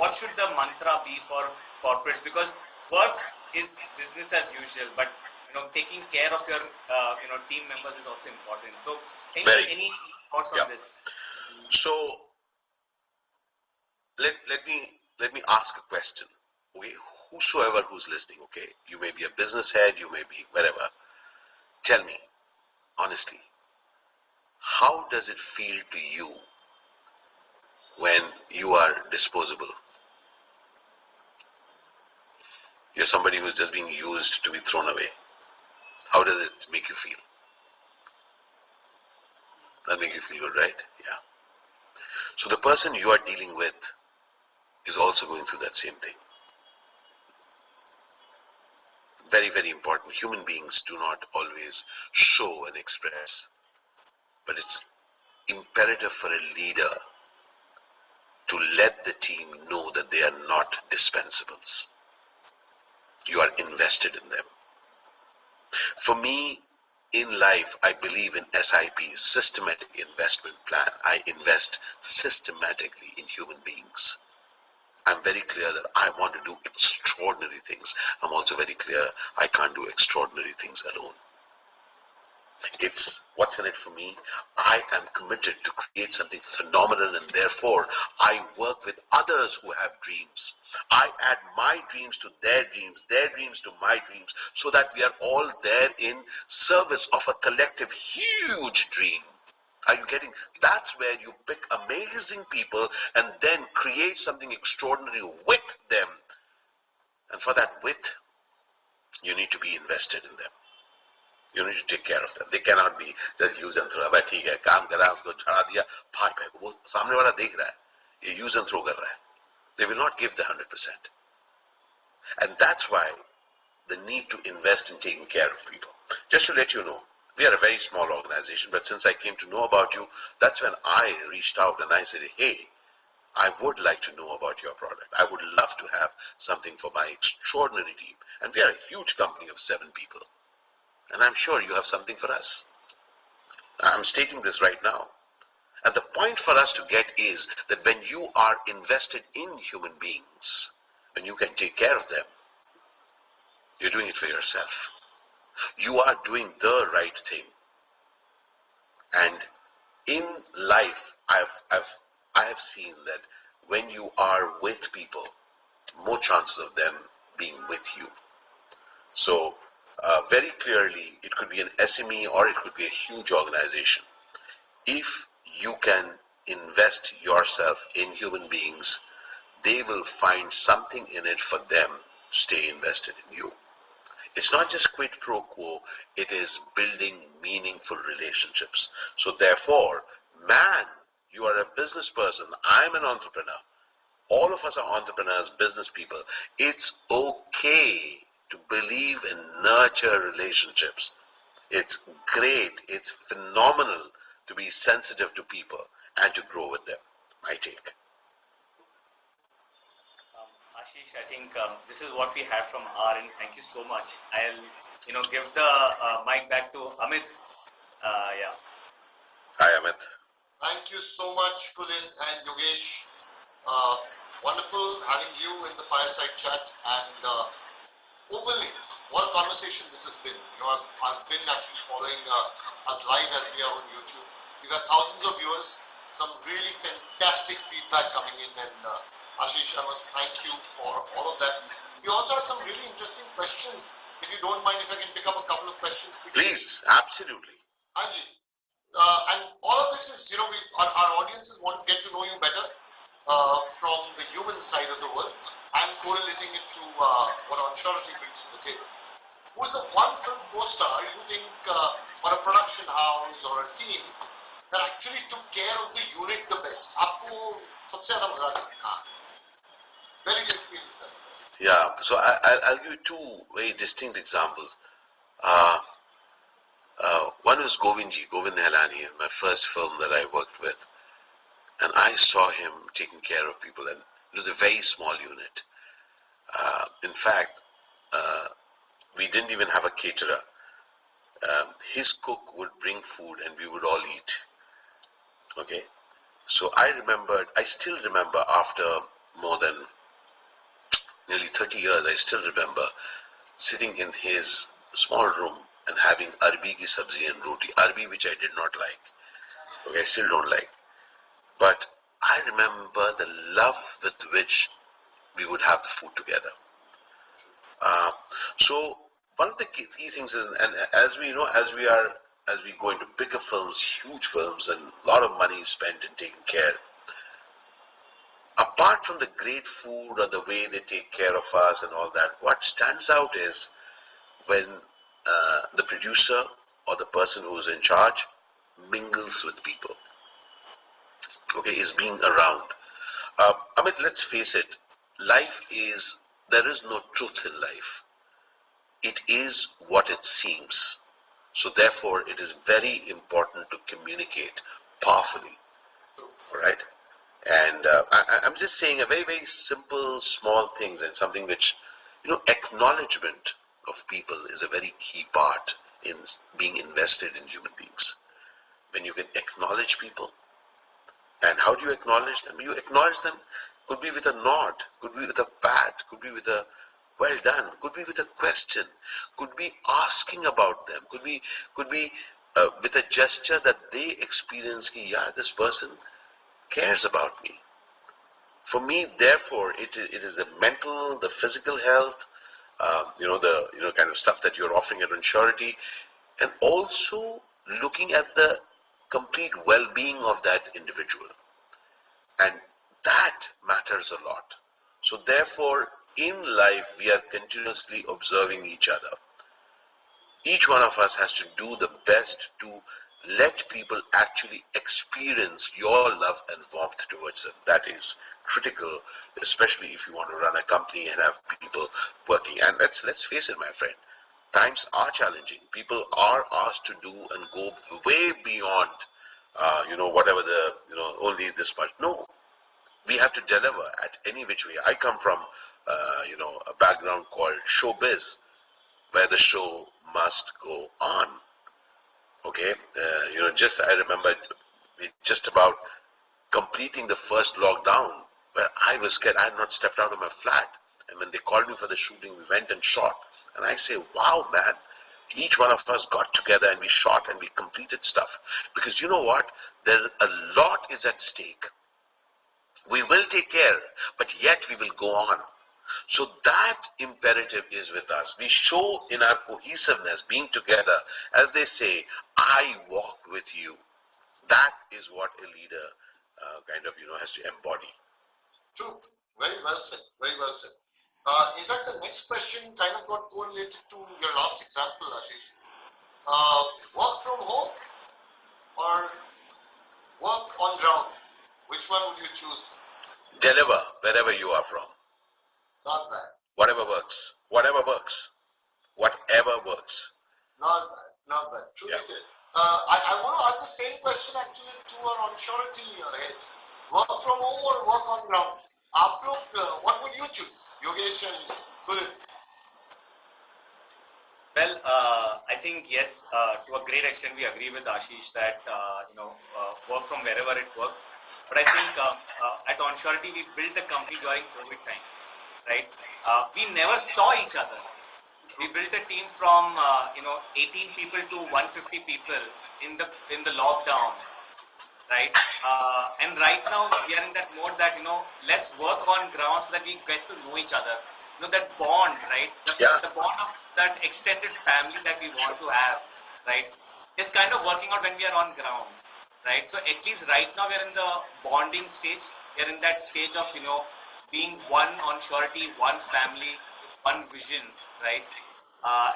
S13: what should the mantra be for corporates? Because work is business as usual, but taking care of your team members is also important. So any thoughts on this?
S12: So let me ask a question. Okay, whosoever who's listening, okay, you may be a business head, you may be wherever. Tell me honestly, how does it feel to you when you are disposable? You're somebody who's just being used to be thrown away. How does it make you feel? That make you feel good, right? Yeah. So the person you are dealing with is also going through that same thing. Very, very important. Human beings do not always show and express, but it's imperative for a leader to let the team know that they are not dispensables. You are invested in them. For me, in life, I believe in SIP's systematic investment plan. I invest systematically in human beings. I'm very clear that I want to do extraordinary things. I'm also very clear I can't do extraordinary things alone. It's what's in it for me. I am committed to create something phenomenal, and therefore I work with others who have dreams. I add my dreams to their dreams to my dreams, so that we are all there in service of a collective huge dream. Are you getting? That's where you pick amazing people and then create something extraordinary with them. And for that with, you need to be invested in them. You need to take care of them. They cannot be just use and throw. But ठीक है, काम करा, उसको चढ़ा दिया, भाग भाग. वो सामने वाला देख रहा है, ये use and throw कर रहा है. They will not give the 100%. And that's why the need to invest in taking care of people. Just to let you know, we are a very small organization, but since I came to know about you, that's when I reached out and I said, hey, I would like to know about your product. I would love to have something for my extraordinary team. And we are a huge company of 7 people. And I'm sure you have something for us. I'm stating this right now. And the point for us to get is that when you are invested in human beings, when you can take care of them, you're doing it for yourself. You are doing the right thing. And in life, I have seen that when you are with people, more chances of them being with you. So very clearly, it could be an SME or it could be a huge organization. If you can invest yourself in human beings, they will find something in it for them to stay invested in you. It's not just quid pro quo, it is building meaningful relationships. So therefore, man, you are a business person, I'm an entrepreneur. All of us are entrepreneurs, business people. It's okay to believe and nurture relationships. It's great, it's phenomenal to be sensitive to people and to grow with them. My take.
S13: Ashish, I think this is what we have from our end. Thank you so much. I'll give the mic back to Amit. Yeah.
S12: Hi, Amit.
S1: Thank you so much, Kulin and Yogesh. Wonderful having you in the fireside chat, and openly, what a conversation this has been. I've been actually following us live as we are on YouTube. We've had thousands of viewers, some really fantastic feedback coming in, and Ashish, I must thank you for all of that. We also had some really interesting questions. If you don't mind, if I can pick up a couple of questions quickly.
S12: Please, absolutely.
S1: Anji, and all of this is, our audiences want to get to know you better from the human side of the world and correlating it to what Onsurity brings to the table. Who's the one film co-star you think, or a production house or a team that actually took care of the unit the best? Best आपको सबसे ज्यादा मजा आता है हाँ very experience sir
S12: Yeah, so I'll give you two very distinct examples. One was Govind Helani, my first film that I worked with. And I saw him taking care of people, and it was a very small unit. In fact, we didn't even have a caterer. His cook would bring food and we would all eat. Okay? So I still remember after more than nearly 30 years, I still remember sitting in his small room and having arbi ki sabzi and roti. Arbi which I did not like. Okay, I still don't like. But I remember the love with which we would have the food together. So one of the key things is, and as we know, as we go into bigger films, huge films, and a lot of money is spent in taking care. Apart from the great food or the way they take care of us and all that, what stands out is when the producer or the person who is in charge mingles with people. Okay, is being around. Amit, let's face it, there is no truth in life. It is what it seems. So therefore, it is very important to communicate powerfully. Alright? And I'm just saying a very, very simple, small things and something which, acknowledgement of people is a very key part in being invested in human beings. When you can acknowledge people, and how do you acknowledge them? You acknowledge them, could be with a nod, could be with a pat, could be with a well done, could be with a question, could be asking about them, could be with a gesture that they experience, yeah, this person cares about me. For me, therefore, it is the mental, the physical health, the kind of stuff that you're offering at Onsurity, and also looking at the complete well-being of that individual. And that matters a lot. So therefore, in life, we are continuously observing each other. Each one of us has to do the best to let people actually experience your love and warmth towards them. That is critical, especially if you want to run a company and have people working. And let's face it, my friend, times are challenging. People are asked to do and go way beyond, whatever only this much. No, we have to deliver at any which way. I come from, a background called showbiz, where the show must go on. Okay, I remember just about completing the first lockdown, where I was scared. I had not stepped out of my flat, and when they called me for the shooting, we went and shot. And I say, wow, man, each one of us got together and we shot and we completed stuff. Because you know what? There a lot is at stake. We will take care, but yet we will go on. So that imperative is with us. We show in our cohesiveness, being together, as they say, I walk with you. That is what a leader has to embody.
S1: True. Very well said. Very well said. In fact, the next question kind of got correlated to your last example, Ashish. Work from home or work on ground? Which one would you choose?
S12: Deliver wherever you are from.
S1: Not bad.
S12: Whatever works. Whatever works. Whatever works.
S1: Not bad. Not bad. Truly said. I want to ask the same question actually to our Onsurity heads. Work from home or work on ground? आप लोग what would you choose? Yogesh and Surit.
S13: Well, I think yes, to a great extent we agree with Ashish that work from wherever it works. But I think at Onsurity we built the company during COVID time, right? We never saw each other. We built a team from 18 people to 150 people in the lockdown, right? And right now we are in that mode that let's work on ground so that we get to know each other. That bond, right? The bond of that extended family that we want to have, right? Is kind of working out when we are on ground, right? So at least right now we are in the bonding stage. We are in that stage of being one Onsurity, one family, one vision, right?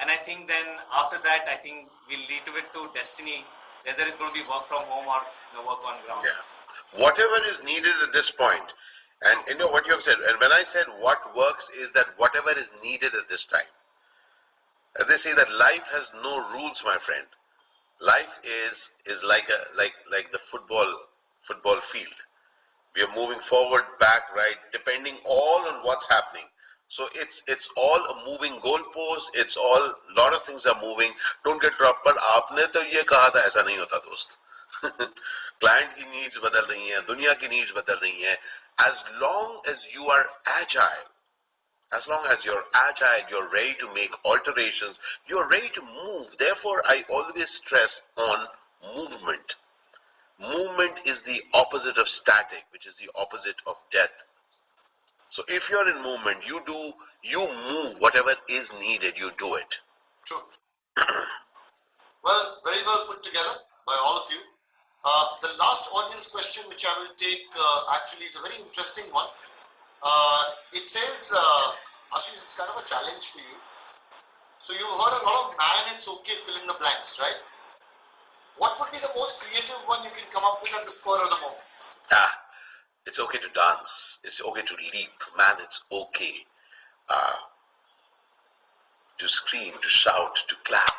S13: And I think then after that, I think we'll leave it to destiny whether it's going to be work from home or work on ground.
S12: Yeah. Whatever is needed at this point, and you know what you have said, and when I said what works is that whatever is needed at this time. And they say that life has no rules, my friend. Life is like the football field. We are moving forward, back, right, depending all on what's happening. So it's all a moving goalpost. It's all, lot of things are moving. Don't get dropped. But आपने तो ये कहा था ऐसा नहीं होता दोस्त. Client की needs बदल रही हैं, दुनिया की needs बदल रही हैं. As long as you are agile, as long as you're agile, you're ready to make alterations, you're ready to move. Therefore, I always stress on movement. Movement is the opposite of static, which is the opposite of death. So if you're in movement, you move whatever is needed, you do it.
S1: True. Well, very well put together by all of you. The last audience question which I will take actually is a very interesting one. It says, Ashish, it's kind of a challenge for you. So you've heard a lot of man, it's okay, fill in the blanks, right? What would be the most creative one you can come up with at the spur of the moment?
S12: It's okay to dance. It's okay to leap. Man, it's okay to scream, to shout, to clap.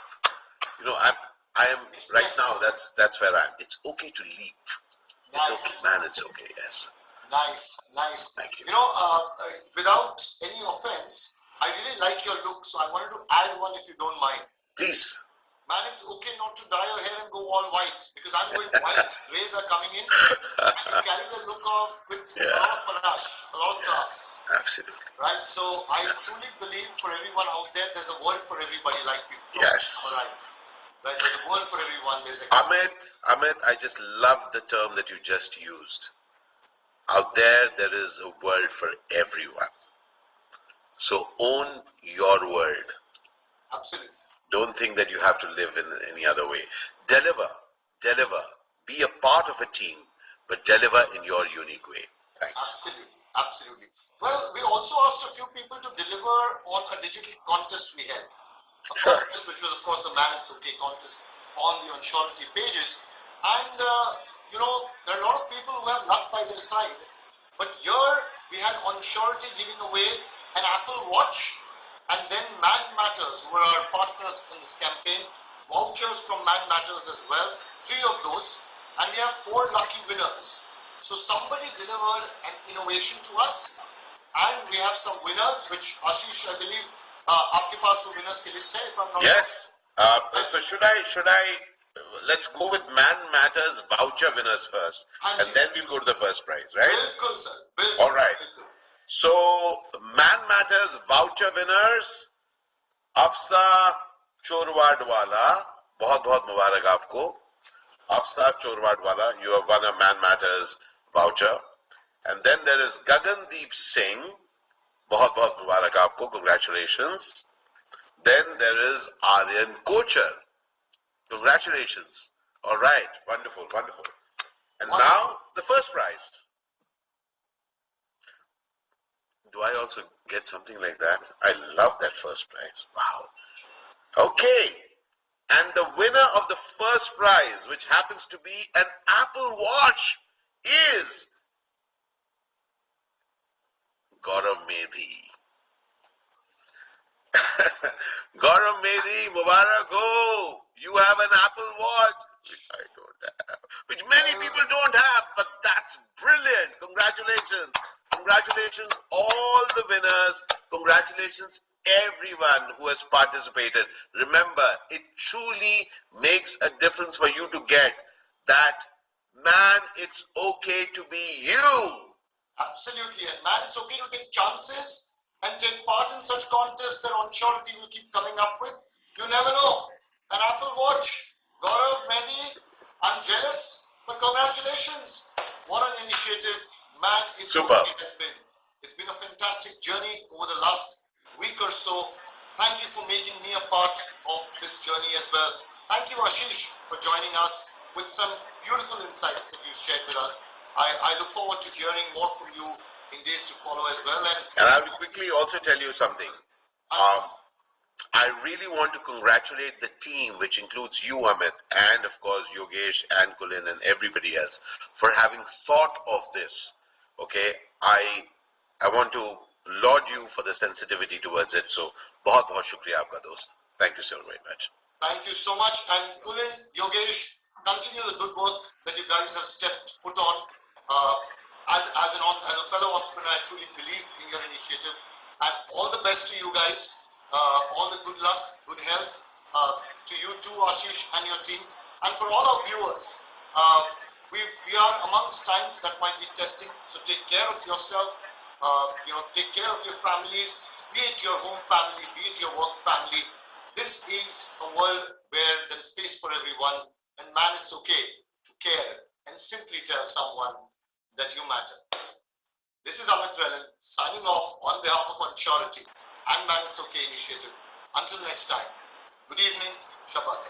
S12: You know, I am right now. That's where I am. It's okay to leap. It's okay, man. It's okay. Yes.
S1: Nice, nice.
S12: Thank you.
S1: You know, without any offense, I really like your look, so I wanted to add one if you don't mind.
S12: Please.
S1: Man, it's okay not to dye your hair and go all white, because I'm going white. Rays are coming in. You carry the look of with a lot of panache, a lot of class.
S12: Absolutely.
S1: Right. So I truly believe for everyone out there, there's a world for everybody like you.
S12: Yes.
S1: All right. Right. There's a world for everyone. There's a
S12: Amit, I just love the term that you just used. Out there is a world for everyone. So own your world.
S1: Absolutely.
S12: Don't think that you have to live in any other way. Deliver. Be a part of a team, but deliver in your unique way. Thanks.
S1: Absolutely. Well, we also asked a few people to deliver on a digital contest we had. A contest which was, of course, the Man It's Okay contest on the Onsurity pages. And, you know, there are a lot of people who have luck by their side. But here, we had Onsurity giving away an Apple Watch, and then Man Matters, who are our partners in this campaign, vouchers from Man Matters as well, 3 of those, and we have 4 lucky winners. So somebody delivered an innovation to us, and we have some winners, which Ashish, I believe, आपके पास वो winners की list है, if I'm not wrong.
S12: Yes. So should I? Let's go with Man Matters voucher winners first, and then we'll go to the first prize, right?
S1: Bilkul, sir. Bilkul.
S12: All right. So, Man Matters voucher winners, Afsa Chorwadwala, बहुत मुबारक आपको. Afsa Chorwadwala, you have won a Man Matters voucher. And then there is Gagandeep Singh, बहुत मुबारक आपको, congratulations. Then there is Aryan Kochar, congratulations. All right, wonderful. And now, the first prize. Do I also get something like that? I love that first prize. Wow. Okay. And the winner of the first prize, which happens to be an Apple Watch, is Gaurav Medhi. Gaurav Medhi, Mubarak ho! You have an Apple Watch, which I don't have, which many people don't have, but that's brilliant. Congratulations. Congratulations all the winners. Congratulations everyone who has participated. Remember, it truly makes a difference for you to get that, man, it's okay to be you.
S1: Absolutely. And man, it's okay to take chances and take part in such contests that Onsurity will keep coming up with. You never know. An Apple Watch. Gaurav, Mehdi, I'm jealous, but congratulations. What an initiative. Man, it's
S12: super.
S1: It's been a fantastic journey over the last week or so. Thank you for making me a part of this journey as well. Thank you, Ashish, for joining us with some beautiful insights that you shared with us. I look forward to hearing more from you in days to follow as well.
S12: And I will quickly also tell you something. I really want to congratulate the team, which includes you, Amit, and of course Yogesh and Kulin and everybody else, for having thought of this. Okay, I want to laud you for the sensitivity towards it. So, बहुत बहुत शुक्रिया आपका दोस्त. Thank you so very much.
S1: Thank you so much. And Kulin, Yogesh, continue the good work that you guys have stepped foot on. As a fellow entrepreneur, I truly believe in your initiative. And all the best to you guys. All the good luck, good health to you too, Ashish, and your team. And for all our viewers, we are amongst times that might be testing. So take care of yourself. Take care of your families, be it your home family, be it your work family. This is a world where there is space for everyone, and man, it's okay to care and simply tell someone that you matter. This is Amit Relan signing off on behalf of Onsurity and Man It's Okay initiative. Until next time, good evening, Shabbat.